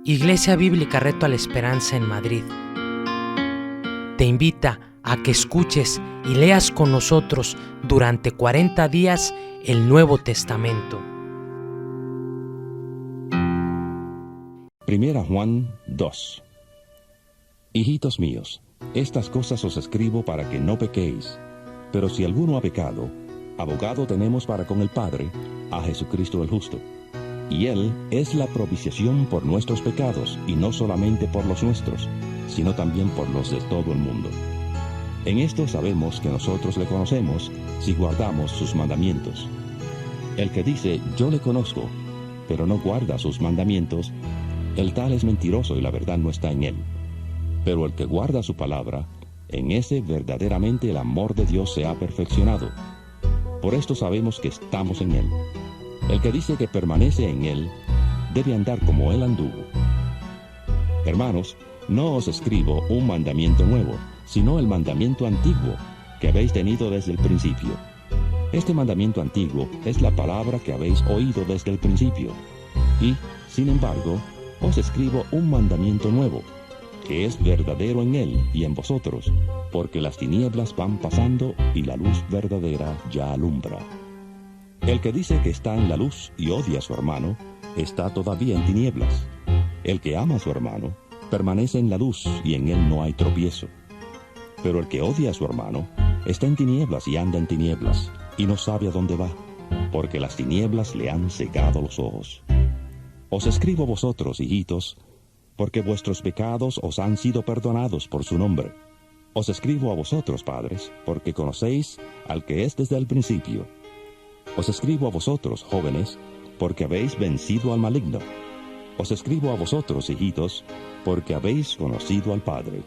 Iglesia Bíblica Reto a la Esperanza en Madrid te invita a que escuches y leas con nosotros durante 40 días el Nuevo Testamento. Primera Juan 2. Hijitos míos, estas cosas os escribo para que no pequéis. Pero si alguno ha pecado, abogado tenemos para con el Padre, a Jesucristo el justo. Y Él es la propiciación por nuestros pecados, y no solamente por los nuestros, sino también por los de todo el mundo. En esto sabemos que nosotros le conocemos, si guardamos sus mandamientos. El que dice, yo le conozco, pero no guarda sus mandamientos, el tal es mentiroso y la verdad no está en él. Pero el que guarda su palabra, en ese verdaderamente el amor de Dios se ha perfeccionado. Por esto sabemos que estamos en él. El que dice que permanece en él, debe andar como él anduvo. Hermanos, no os escribo un mandamiento nuevo, sino el mandamiento antiguo, que habéis tenido desde el principio. Este mandamiento antiguo es la palabra que habéis oído desde el principio. Y, sin embargo, os escribo un mandamiento nuevo, que es verdadero en él y en vosotros, porque las tinieblas van pasando y la luz verdadera ya alumbra. El que dice que está en la luz y odia a su hermano, está todavía en tinieblas. El que ama a su hermano, permanece en la luz y en él no hay tropiezo. Pero el que odia a su hermano, está en tinieblas y anda en tinieblas, y no sabe a dónde va, porque las tinieblas le han cegado los ojos. Os escribo a vosotros, hijitos, porque vuestros pecados os han sido perdonados por su nombre. Os escribo a vosotros, padres, porque conocéis al que es desde el principio. Os escribo a vosotros, jóvenes, porque habéis vencido al maligno. Os escribo a vosotros, hijitos, porque habéis conocido al Padre.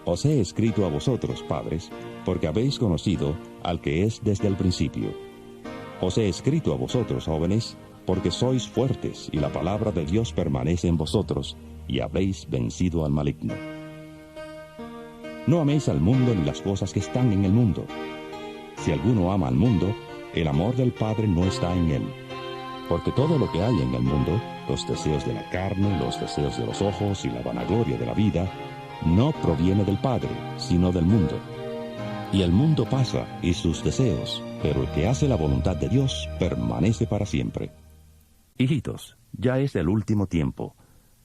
Os he escrito a vosotros, padres, porque habéis conocido al que es desde el principio. Os he escrito a vosotros, jóvenes, porque sois fuertes y la palabra de Dios permanece en vosotros, y habéis vencido al maligno. No améis al mundo ni las cosas que están en el mundo. Si alguno ama al mundo, el amor del Padre no está en él. Porque todo lo que hay en el mundo, los deseos de la carne, los deseos de los ojos y la vanagloria de la vida, no proviene del Padre, sino del mundo. Y el mundo pasa y sus deseos, pero el que hace la voluntad de Dios permanece para siempre. Hijitos, ya es el último tiempo.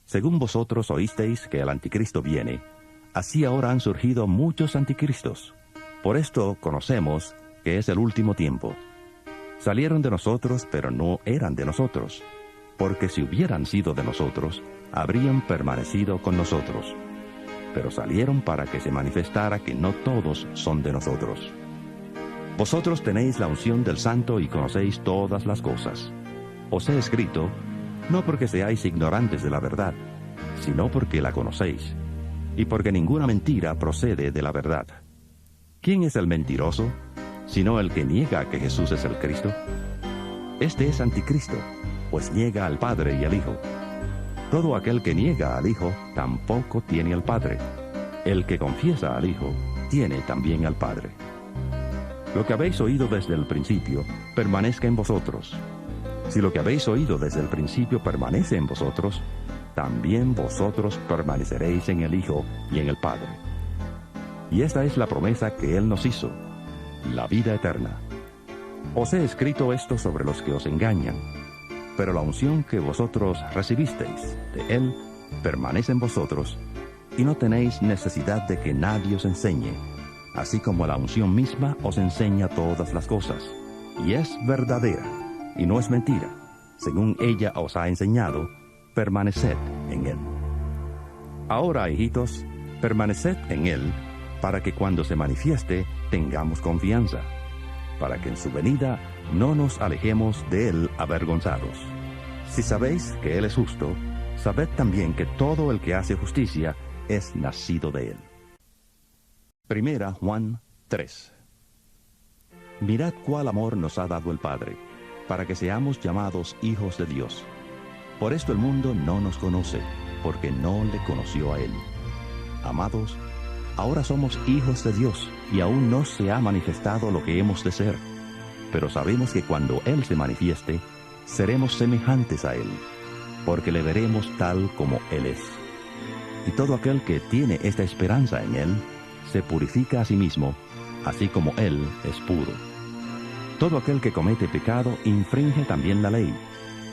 Según vosotros oísteis que el anticristo viene, así ahora han surgido muchos anticristos. Por esto conocemos que es el último tiempo. Salieron de nosotros, pero no eran de nosotros, porque si hubieran sido de nosotros, habrían permanecido con nosotros. Pero salieron para que se manifestara que no todos son de nosotros. Vosotros tenéis la unción del Santo y conocéis todas las cosas. Os he escrito, no porque seáis ignorantes de la verdad, sino porque la conocéis, y porque ninguna mentira procede de la verdad. ¿Quién es el mentiroso, sino el que niega que Jesús es el Cristo? Este es anticristo, pues niega al Padre y al Hijo. Todo aquel que niega al Hijo tampoco tiene al Padre. El que confiesa al Hijo tiene también al Padre. Lo que habéis oído desde el principio permanezca en vosotros. Si lo que habéis oído desde el principio permanece en vosotros, también vosotros permaneceréis en el Hijo y en el Padre. Y esta es la promesa que Él nos hizo, la vida eterna. Os he escrito esto sobre los que os engañan, pero la unción que vosotros recibisteis de Él permanece en vosotros, y no tenéis necesidad de que nadie os enseñe, así como la unción misma os enseña todas las cosas, y es verdadera, y no es mentira. Según ella os ha enseñado, permaneced en Él. Ahora, hijitos, permaneced en Él, para que cuando se manifieste tengamos confianza, para que en su venida no nos alejemos de Él avergonzados. Si sabéis que Él es justo, sabed también que todo el que hace justicia es nacido de Él. Primera Juan 3. Mirad cuál amor nos ha dado el Padre, para que seamos llamados hijos de Dios. Por esto el mundo no nos conoce, porque no le conoció a Él. Amados, ahora somos hijos de Dios, y aún no se ha manifestado lo que hemos de ser. Pero sabemos que cuando Él se manifieste, seremos semejantes a Él, porque le veremos tal como Él es. Y todo aquel que tiene esta esperanza en Él, se purifica a sí mismo, así como Él es puro. Todo aquel que comete pecado infringe también la ley,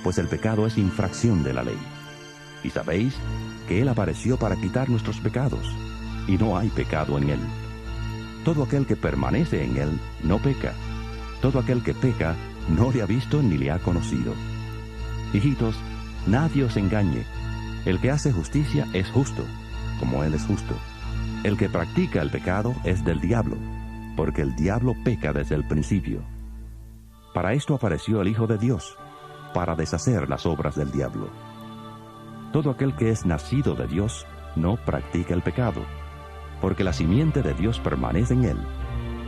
pues el pecado es infracción de la ley. Y sabéis que Él apareció para quitar nuestros pecados, y no hay pecado en Él. Todo aquel que permanece en Él no peca. Todo aquel que peca no le ha visto ni le ha conocido. Hijitos, nadie os engañe. El que hace justicia es justo, como Él es justo. El que practica el pecado es del diablo, porque el diablo peca desde el principio. Para esto apareció el Hijo de Dios, para deshacer las obras del diablo. Todo aquel que es nacido de Dios no practica el pecado, porque la simiente de Dios permanece en él,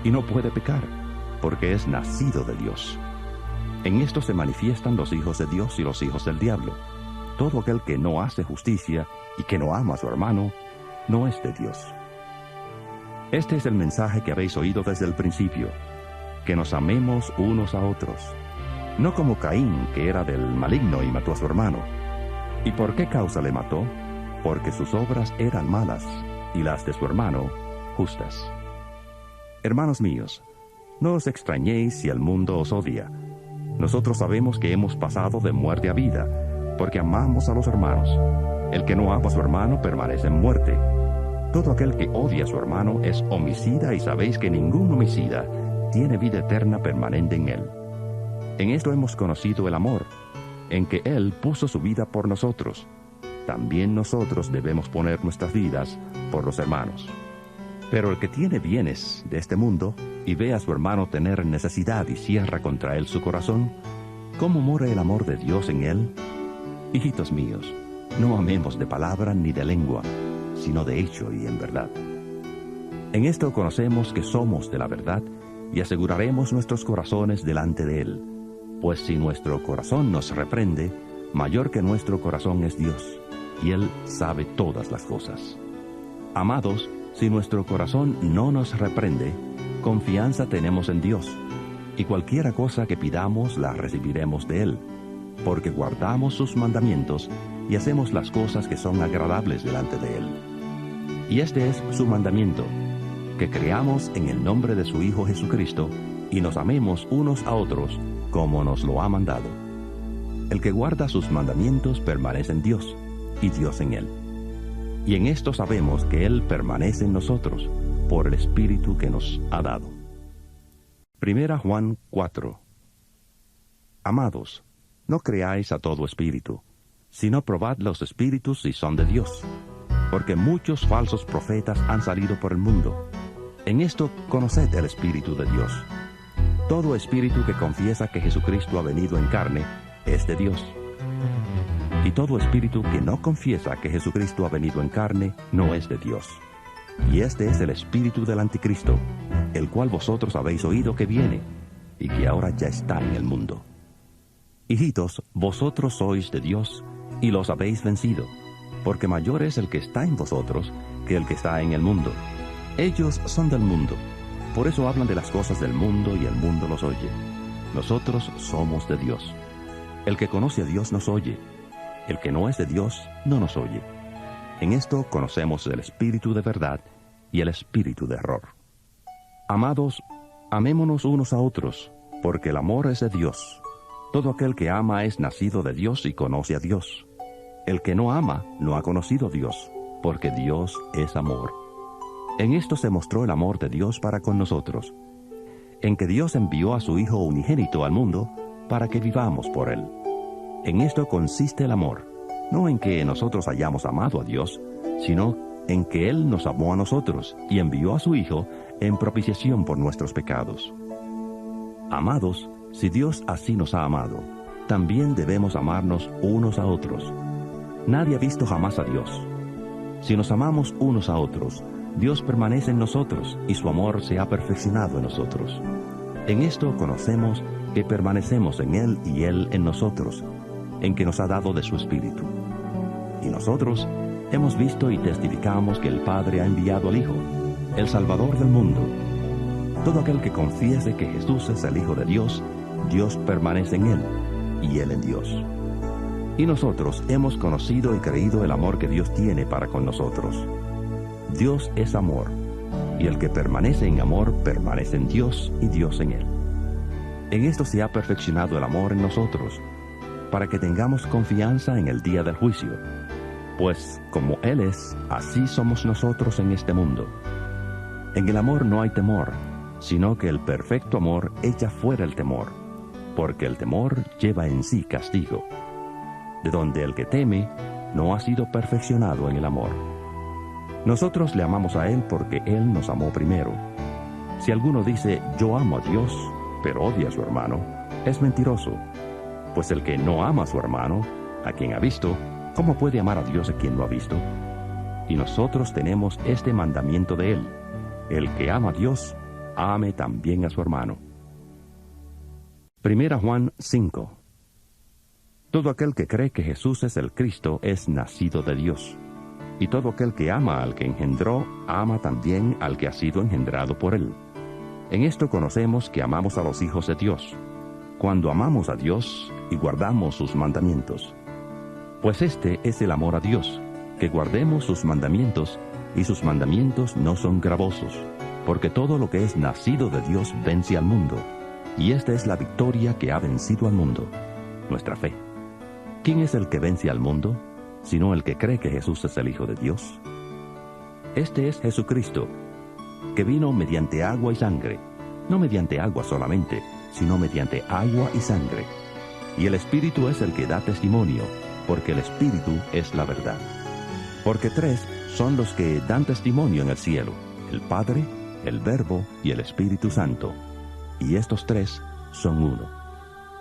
y no puede pecar, porque es nacido de Dios. En esto se manifiestan los hijos de Dios y los hijos del diablo. Todo aquel que no hace justicia y que no ama a su hermano, no es de Dios. Este es el mensaje que habéis oído desde el principio, que nos amemos unos a otros. No como Caín, que era del maligno y mató a su hermano. ¿Y por qué causa le mató? Porque sus obras eran malas, y las de su hermano justas. Hermanos míos, no os extrañéis si el mundo os odia. Nosotros sabemos que hemos pasado de muerte a vida, porque amamos a los hermanos. El que no ama a su hermano permanece en muerte. Todo aquel que odia a su hermano es homicida, y sabéis que ningún homicida tiene vida eterna permanente en él. En esto hemos conocido el amor, en que Él puso su vida por nosotros. También nosotros debemos poner nuestras vidas por los hermanos. Pero el que tiene bienes de este mundo y ve a su hermano tener necesidad y cierra contra él su corazón, ¿cómo mora el amor de Dios en él? Hijitos míos, no amemos de palabra ni de lengua, sino de hecho y en verdad. En esto conocemos que somos de la verdad y aseguraremos nuestros corazones delante de Él. Pues si nuestro corazón nos reprende, mayor que nuestro corazón es Dios, y Él sabe todas las cosas. Amados, si nuestro corazón no nos reprende, confianza tenemos en Dios, y cualquiera cosa que pidamos la recibiremos de Él, porque guardamos sus mandamientos y hacemos las cosas que son agradables delante de Él. Y este es su mandamiento, que creamos en el nombre de su Hijo Jesucristo, y nos amemos unos a otros, como nos lo ha mandado. El que guarda sus mandamientos permanece en Dios, y Dios en él. Y en esto sabemos que Él permanece en nosotros, por el Espíritu que nos ha dado. 1 Juan 4. Amados, no creáis a todo espíritu, sino probad los espíritus si son de Dios, porque muchos falsos profetas han salido por el mundo. En esto conoced el Espíritu de Dios. Todo espíritu que confiesa que Jesucristo ha venido en carne es de Dios. Y todo espíritu que no confiesa que Jesucristo ha venido en carne no es de Dios. Y este es el espíritu del anticristo, el cual vosotros habéis oído que viene, y que ahora ya está en el mundo. Hijitos, vosotros sois de Dios, y los habéis vencido, porque mayor es el que está en vosotros que el que está en el mundo. Ellos son del mundo, por eso hablan de las cosas del mundo y el mundo los oye. Nosotros somos de Dios. El que conoce a Dios nos oye, el que no es de Dios no nos oye. En esto conocemos el espíritu de verdad y el espíritu de error. Amados, amémonos unos a otros, porque el amor es de Dios. Todo aquel que ama es nacido de Dios y conoce a Dios. El que no ama no ha conocido a Dios, porque Dios es amor. En esto se mostró el amor de Dios para con nosotros, en que Dios envió a su Hijo unigénito al mundo para que vivamos por Él. En esto consiste el amor, no en que nosotros hayamos amado a Dios, sino en que Él nos amó a nosotros y envió a su Hijo en propiciación por nuestros pecados. Amados, si Dios así nos ha amado, también debemos amarnos unos a otros. Nadie ha visto jamás a Dios. Si nos amamos unos a otros, Dios permanece en nosotros y su amor se ha perfeccionado en nosotros. En esto conocemos que permanecemos en Él y Él en nosotros, en que nos ha dado de su Espíritu. Y nosotros hemos visto y testificamos que el Padre ha enviado al Hijo, el Salvador del mundo. Todo aquel que confiese que Jesús es el Hijo de Dios, Dios permanece en Él y Él en Dios. Y nosotros hemos conocido y creído el amor que Dios tiene para con nosotros. Dios es amor, y el que permanece en amor permanece en Dios y Dios en él. En esto se ha perfeccionado el amor en nosotros, para que tengamos confianza en el día del juicio. Pues como Él es, así somos nosotros en este mundo. En el amor no hay temor, sino que el perfecto amor echa fuera el temor, porque el temor lleva en sí castigo, de donde el que teme no ha sido perfeccionado en el amor. Nosotros le amamos a Él porque Él nos amó primero. Si alguno dice, yo amo a Dios, pero odia a su hermano, es mentiroso. Pues el que no ama a su hermano, a quien ha visto, ¿cómo puede amar a Dios a quien no ha visto? Y nosotros tenemos este mandamiento de Él: el que ama a Dios, ame también a su hermano. 1 Juan 5. Todo aquel que cree que Jesús es el Cristo es nacido de Dios. Y todo aquel que ama al que engendró, ama también al que ha sido engendrado por Él. En esto conocemos que amamos a los hijos de Dios, cuando amamos a Dios y guardamos sus mandamientos. Pues este es el amor a Dios, que guardemos sus mandamientos, y sus mandamientos no son gravosos, porque todo lo que es nacido de Dios vence al mundo, y esta es la victoria que ha vencido al mundo, nuestra fe. ¿Quién es el que vence al mundo, sino el que cree que Jesús es el Hijo de Dios? Este es Jesucristo, que vino mediante agua y sangre, no mediante agua solamente, sino mediante agua y sangre. Y el Espíritu es el que da testimonio, porque el Espíritu es la verdad. Porque tres son los que dan testimonio en el cielo: el Padre, el Verbo y el Espíritu Santo. Y estos tres son uno.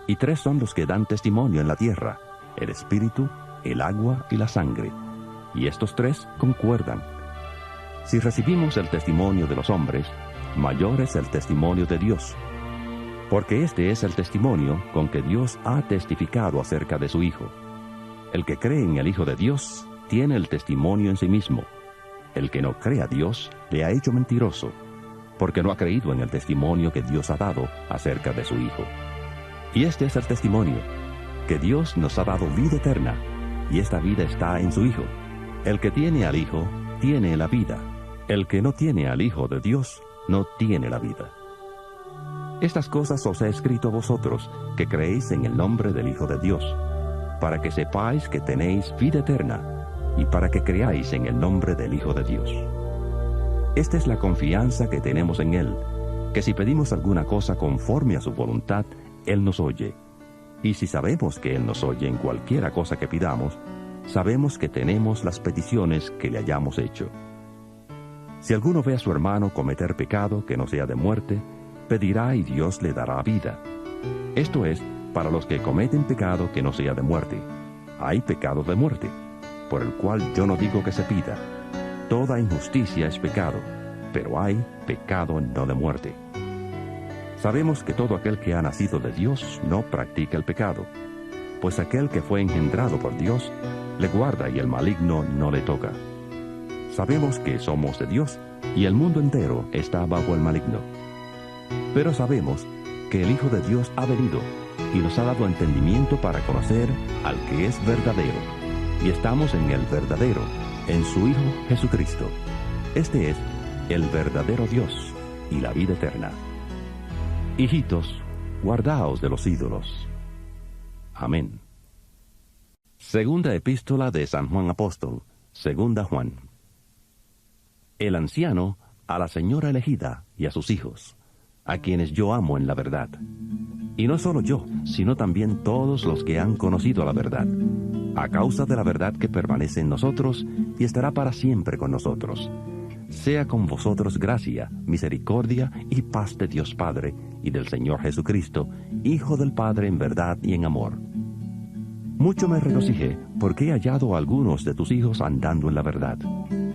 Y tres son los que dan testimonio en la tierra: el Espíritu, el agua y la sangre. Y estos tres concuerdan. Si recibimos el testimonio de los hombres, mayor es el testimonio de Dios. Porque este es el testimonio con que Dios ha testificado acerca de su Hijo. El que cree en el Hijo de Dios tiene el testimonio en sí mismo. El que no cree a Dios le ha hecho mentiroso, porque no ha creído en el testimonio que Dios ha dado acerca de su Hijo. Y este es el testimonio, que Dios nos ha dado vida eterna, y esta vida está en su Hijo. El que tiene al Hijo tiene la vida. El que no tiene al Hijo de Dios no tiene la vida. Estas cosas os he escrito a vosotros, que creéis en el nombre del Hijo de Dios, para que sepáis que tenéis vida eterna, y para que creáis en el nombre del Hijo de Dios. Esta es la confianza que tenemos en Él, que si pedimos alguna cosa conforme a su voluntad, Él nos oye. Y si sabemos que Él nos oye en cualquiera cosa que pidamos, sabemos que tenemos las peticiones que le hayamos hecho. Si alguno ve a su hermano cometer pecado que no sea de muerte, pedirá y Dios le dará vida. Esto es, para los que cometen pecado que no sea de muerte. Hay pecado de muerte, por el cual yo no digo que se pida. Toda injusticia es pecado, pero hay pecado no de muerte. Sabemos que todo aquel que ha nacido de Dios no practica el pecado, pues aquel que fue engendrado por Dios le guarda y el maligno no le toca. Sabemos que somos de Dios y el mundo entero está bajo el maligno. Pero sabemos que el Hijo de Dios ha venido y nos ha dado entendimiento para conocer al que es verdadero. Y estamos en el verdadero, en su Hijo Jesucristo. Este es el verdadero Dios y la vida eterna. Hijitos, guardaos de los ídolos. Amén. Segunda epístola de San Juan Apóstol, segunda Juan. El anciano a la señora elegida y a sus hijos, a quienes yo amo en la verdad. Y no solo yo, sino también todos los que han conocido la verdad, a causa de la verdad que permanece en nosotros y estará para siempre con nosotros. Sea con vosotros gracia, misericordia y paz de Dios Padre y del Señor Jesucristo, Hijo del Padre en verdad y en amor. Mucho me regocijé porque he hallado a algunos de tus hijos andando en la verdad,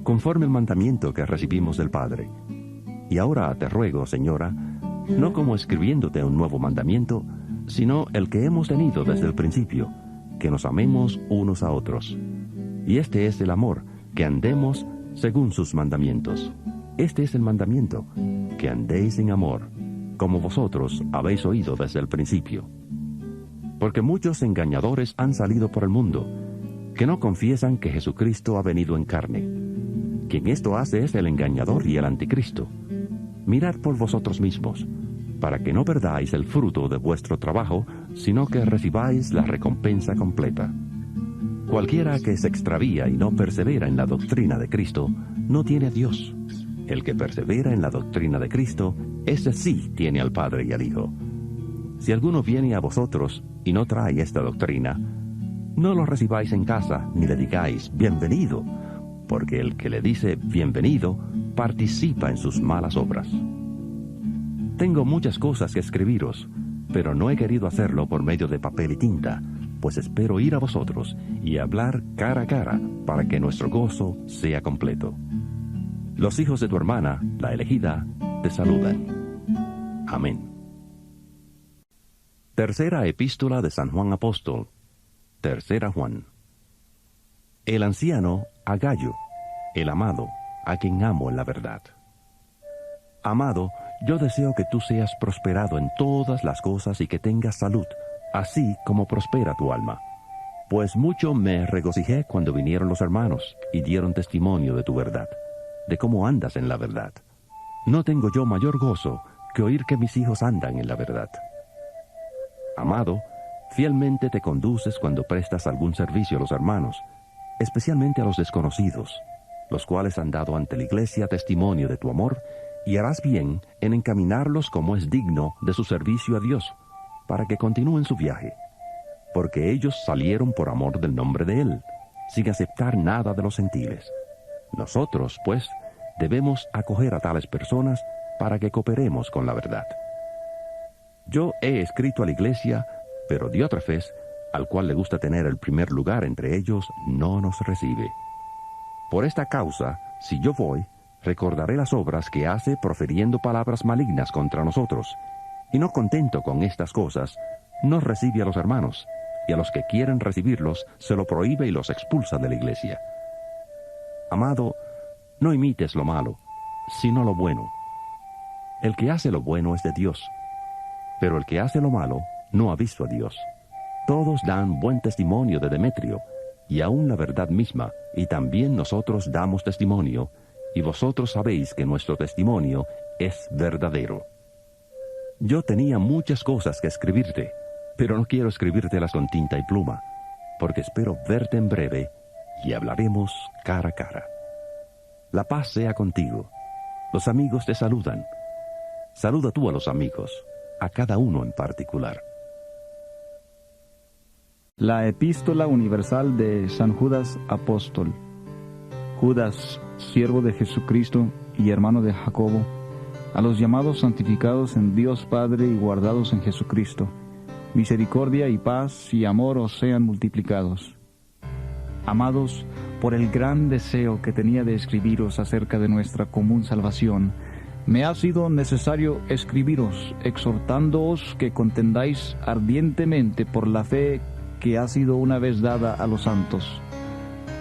conforme al mandamiento que recibimos del Padre. Y ahora te ruego, Señora, no como escribiéndote un nuevo mandamiento, sino el que hemos tenido desde el principio, que nos amemos unos a otros. Y este es el amor, que andemos según sus mandamientos. Este es el mandamiento, que andéis en amor, como vosotros habéis oído desde el principio. porque muchos engañadores han salido por el mundo, que no confiesan que Jesucristo ha venido en carne. Quien esto hace es el engañador y el anticristo. Mirad por vosotros mismos, para que no perdáis el fruto de vuestro trabajo, sino que recibáis la recompensa completa. Cualquiera que se extravía y no persevera en la doctrina de Cristo, no tiene a Dios. El que persevera en la doctrina de Cristo, ese sí tiene al Padre y al Hijo. Si alguno viene a vosotros y no trae esta doctrina, no lo recibáis en casa, ni le digáis bienvenido, porque el que le dice bienvenido participa en sus malas obras. Tengo muchas cosas que escribiros, pero no he querido hacerlo por medio de papel y tinta, pues espero ir a vosotros y hablar cara a cara para que nuestro gozo sea completo. Los hijos de tu hermana, la elegida, te saludan. Amén. Tercera epístola de San Juan Apóstol. Tercera Juan. El anciano a Gayo, el amado, a quien amo en la verdad. Amado, yo deseo que tú seas prosperado en todas las cosas y que tengas salud, así como prospera tu alma. Pues mucho me regocijé cuando vinieron los hermanos y dieron testimonio de tu verdad, de cómo andas en la verdad. No tengo yo mayor gozo que oír que mis hijos andan en la verdad. Amado, fielmente te conduces cuando prestas algún servicio a los hermanos, especialmente a los desconocidos, los cuales han dado ante la iglesia testimonio de tu amor, y harás bien en encaminarlos como es digno de su servicio a Dios, para que continúen su viaje, porque ellos salieron por amor del nombre de Él, sin aceptar nada de los gentiles. Nosotros, pues, debemos acoger a tales personas para que cooperemos con la verdad. Yo he escrito a la iglesia, pero Diótrefes, al cual le gusta tener el primer lugar entre ellos, no nos recibe. Por esta causa, si yo voy, recordaré las obras que hace profiriendo palabras malignas contra nosotros, y no contento con estas cosas, no recibe a los hermanos, y a los que quieren recibirlos se lo prohíbe y los expulsa de la iglesia. Amado, no imites lo malo, sino lo bueno. El que hace lo bueno es de Dios, pero el que hace lo malo no ha visto a Dios. Todos dan buen testimonio de Demetrio, y aun la verdad misma, y también nosotros damos testimonio, y vosotros sabéis que nuestro testimonio es verdadero. Yo tenía muchas cosas que escribirte, pero no quiero escribírtelas con tinta y pluma, porque espero verte en breve, y hablaremos cara a cara. La paz sea contigo. Los amigos te saludan. Saluda tú a los amigos, a cada uno en particular. La Epístola Universal de San Judas Apóstol. Judas, siervo de Jesucristo y hermano de Jacobo, a los llamados santificados en Dios Padre y guardados en Jesucristo, misericordia y paz y amor os sean multiplicados. Amados, por el gran deseo que tenía de escribiros acerca de nuestra común salvación, me ha sido necesario escribiros, exhortándoos que contendáis ardientemente por la fe que ha sido una vez dada a los santos,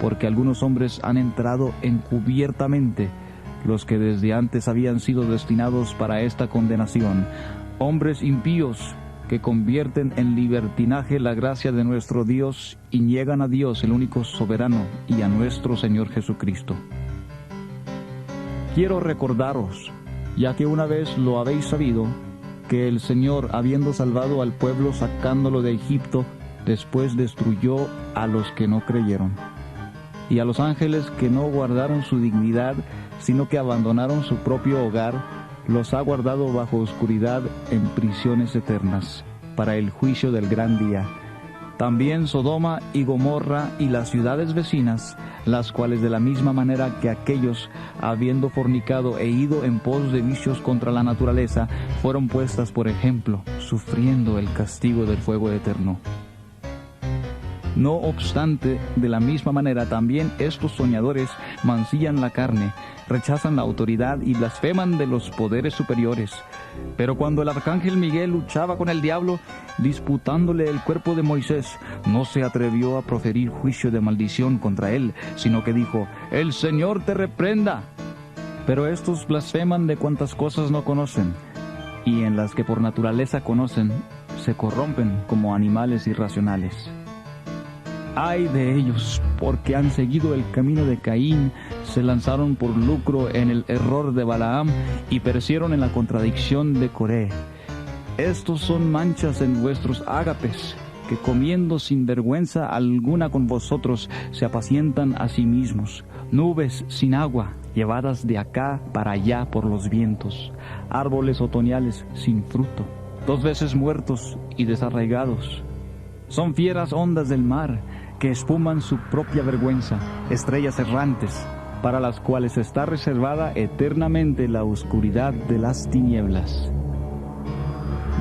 porque algunos hombres han entrado encubiertamente, los que desde antes habían sido destinados para esta condenación, hombres impíos que convierten en libertinaje la gracia de nuestro Dios y niegan a Dios, el único soberano, y a nuestro Señor Jesucristo. Quiero recordaros, ya que una vez lo habéis sabido, que el Señor, habiendo salvado al pueblo sacándolo de Egipto, después destruyó a los que no creyeron, y a los ángeles que no guardaron su dignidad, sino que abandonaron su propio hogar, los ha guardado bajo oscuridad en prisiones eternas, para el juicio del gran día. También Sodoma y Gomorra y las ciudades vecinas, las cuales de la misma manera que aquellos, habiendo fornicado e ido en pos de vicios contra la naturaleza, fueron puestas por ejemplo, sufriendo el castigo del fuego eterno. No obstante, de la misma manera también estos soñadores mancillan la carne, rechazan la autoridad y blasfeman de los poderes superiores. Pero cuando el arcángel Miguel luchaba con el diablo, disputándole el cuerpo de Moisés, no se atrevió a proferir juicio de maldición contra él, sino que dijo: «El Señor te reprenda». Pero estos blasfeman de cuantas cosas no conocen, y en las que por naturaleza conocen, se corrompen como animales irracionales. ¡Ay de ellos! Porque han seguido el camino de Caín, se lanzaron por lucro en el error de Balaam y perecieron en la contradicción de Coré. Estos son manchas en vuestros ágapes, que comiendo sin vergüenza alguna con vosotros se apacientan a sí mismos. Nubes sin agua, llevadas de acá para allá por los vientos. Árboles otoñales sin fruto, 2 veces muertos y desarraigados. Son fieras ondas del mar, que espuman su propia vergüenza, estrellas errantes, para las cuales está reservada eternamente la oscuridad de las tinieblas.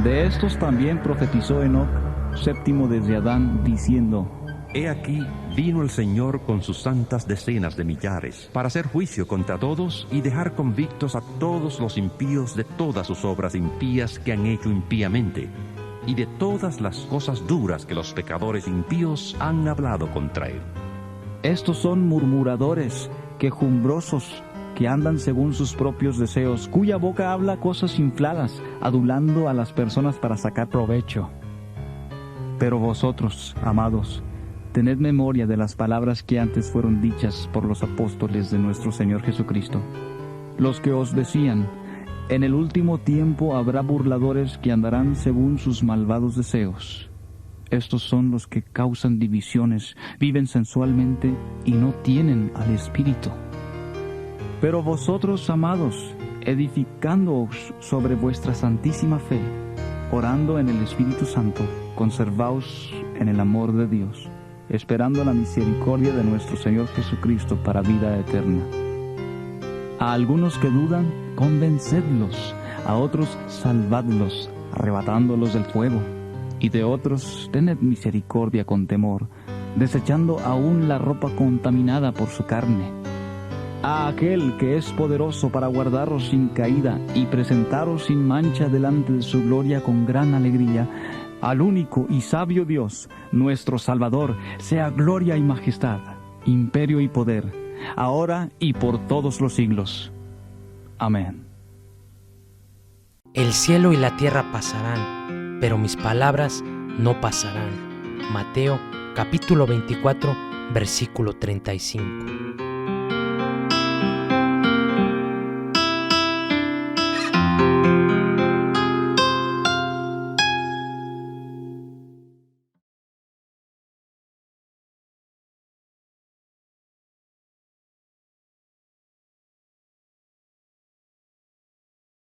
De estos también profetizó Enoc, séptimo desde Adán, diciendo: He aquí, vino el Señor con sus santas decenas de millares, para hacer juicio contra todos y dejar convictos a todos los impíos de todas sus obras impías que han hecho impíamente, y de todas las cosas duras que los pecadores impíos han hablado contra él. Estos son murmuradores, quejumbrosos, que andan según sus propios deseos, cuya boca habla cosas infladas, adulando a las personas para sacar provecho. Pero vosotros, amados, tened memoria de las palabras que antes fueron dichas por los apóstoles de nuestro Señor Jesucristo, los que os decían: en el último tiempo habrá burladores que andarán según sus malvados deseos. Estos son los que causan divisiones, viven sensualmente y no tienen al Espíritu. Pero vosotros, amados, edificándoos sobre vuestra santísima fe, orando en el Espíritu Santo, conservaos en el amor de Dios, esperando la misericordia de nuestro Señor Jesucristo para vida eterna. A algunos que dudan, convencedlos; a otros, salvadlos, arrebatándolos del fuego; y de otros, tened misericordia con temor, desechando aún la ropa contaminada por su carne. A aquel que es poderoso para guardaros sin caída y presentaros sin mancha delante de su gloria con gran alegría, al único y sabio Dios, nuestro Salvador, sea gloria y majestad, imperio y poder, ahora y por todos los siglos. Amén. El cielo y la tierra pasarán, pero mis palabras no pasarán. Mateo capítulo 24, versículo 35.